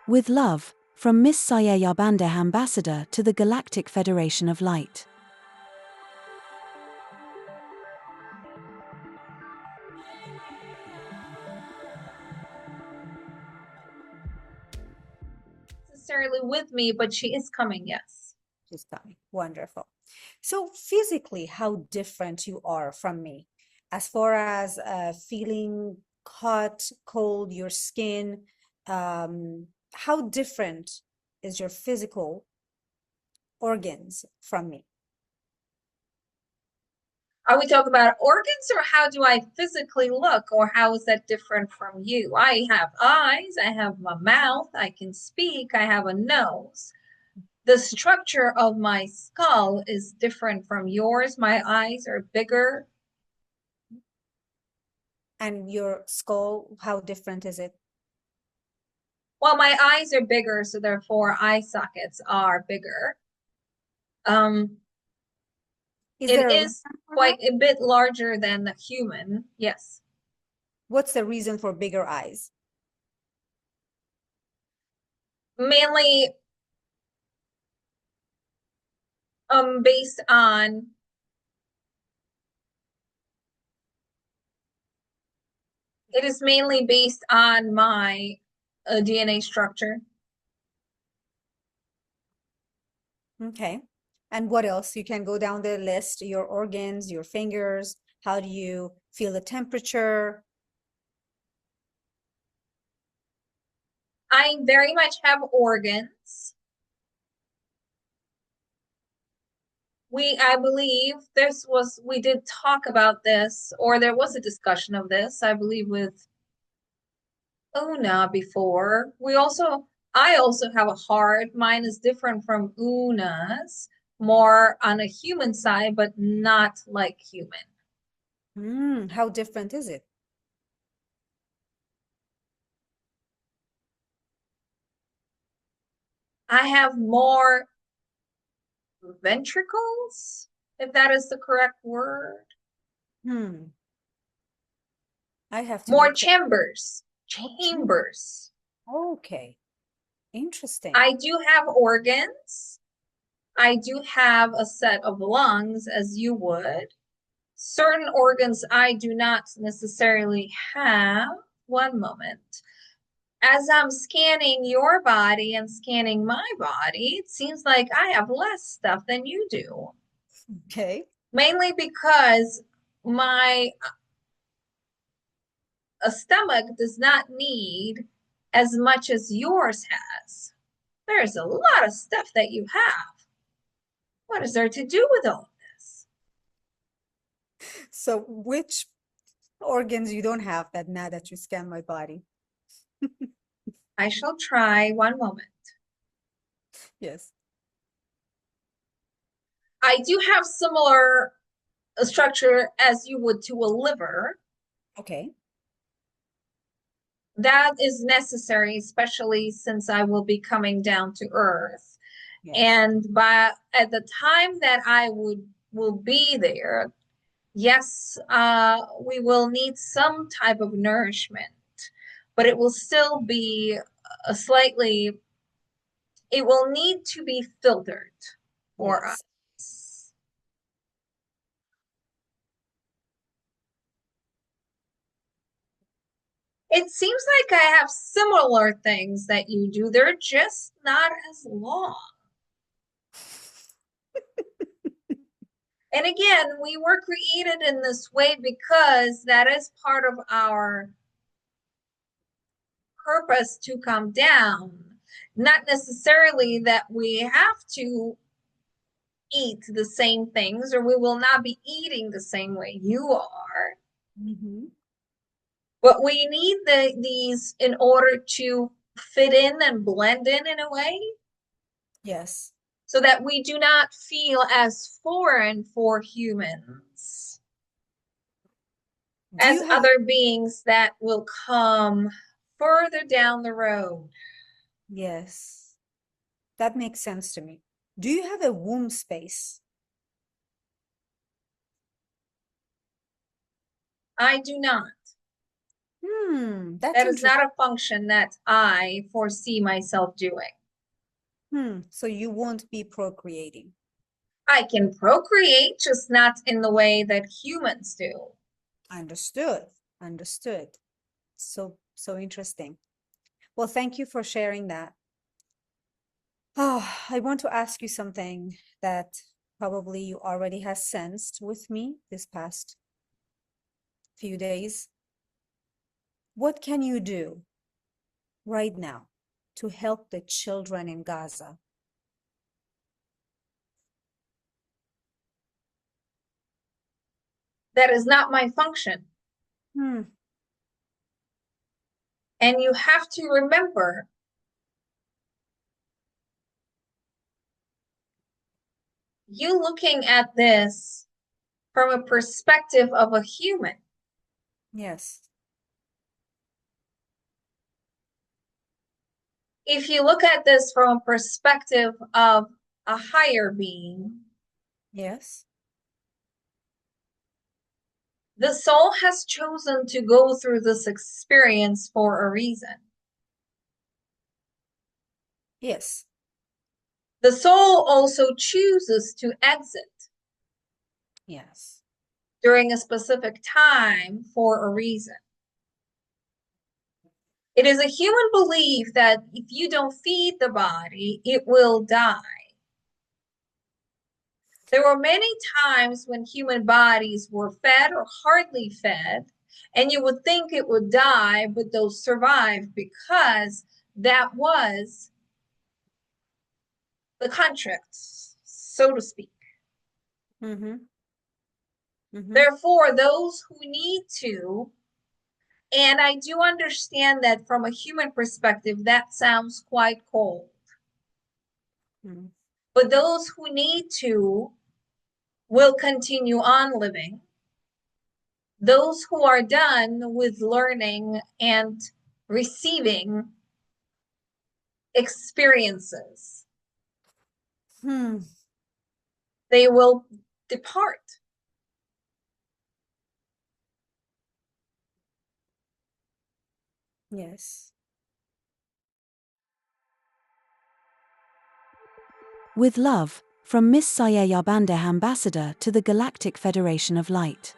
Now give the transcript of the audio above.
With love, from Miss Sayé Yarbandeh, Ambassador to the Galactic Federation of Light. Necessarily with me, but she is coming, yes. She's coming. Wonderful. So physically, how different you are from me, as far as feeling hot, cold, your skin, how different is your physical organs from me? Are we talking about organs, or how do I physically look, or how is that different from you? I have eyes, I have my mouth, I can speak, I have a nose. The structure of my skull is different from yours. My eyes are bigger. And your skull, how different is it? Well, my eyes are bigger, so therefore eye sockets are bigger. Is It there a is reason for quite that? a bit larger than the human, yes. What's the reason for bigger eyes? Mainly based on it is mainly based on my DNA structure. Okay. And what else? You can go down the list, your organs, your fingers. How do you feel the temperature? I very much have organs. I believe we did talk about this, or there was a discussion of this, I believe, with Una before. I also have a heart. Mine is different from Una's, more on a human side, but not like human. How different is it? I have more ventricles, if that is the correct word. Hmm. I have to More look at chambers. oh, Chambers. okay. Interesting. I do have organs. I do have a set of lungs, as you would. Certain organs I do not necessarily have. One moment. As I'm scanning your body and scanning my body, it seems like I have less stuff than you do. Okay. Mainly because my stomach does not need as much as yours has. There's a lot of stuff that you have. What is there to do with all this? So which organs you don't have that now that you scan my body? I shall try. One moment. Yes. I do have similar structure as you would to a liver. Okay. That is necessary, especially since I will be coming down to earth. Yes. And at the time that I will be there, yes, we will need some type of nourishment, but it will still be it will need to be filtered for Yes. us. It seems like I have similar things that you do. They're just not as long. And again, we were created in this way because that is part of our purpose to come down. Not necessarily that we have to eat the same things, or we will not be eating the same way you are. Mm-hmm. But we need these in order to fit in and blend in a way. Yes. So that we do not feel as foreign for humans Do as you have, other beings that will come further down the road. yes, that makes sense to me. Do you have a womb space? I do not. That's That is interesting. not a function that I foresee myself doing. So you won't be procreating. I can procreate, just not in the way that humans do. Understood. Understood. So interesting. Well, thank you for sharing that. Oh, I want to ask you something that probably you already has sensed with me this past few days. What can you do right now to help the children in Gaza? That is not my function. Hmm. And you have to remember, you looking at this from a perspective of a human. Yes. If you look at this from a perspective of a higher being, Yes. the soul has chosen to go through this experience for a reason. Yes. The soul also chooses to exit Yes. during a specific time for a reason. It is a human belief that if you don't feed the body, it will die. There were many times when human bodies were fed or hardly fed, and you would think it would die, but those survived because that was the contract, so to speak. Mm-hmm. Mm-hmm. Therefore, those who need to, and I do understand that from a human perspective, that sounds quite cold. Mm-hmm. But those who need to will continue on living. Those who are done with learning and receiving experiences, they will depart. Yes. With love, from Miss Sayé, Ambassador to the Galactic Federation of Light.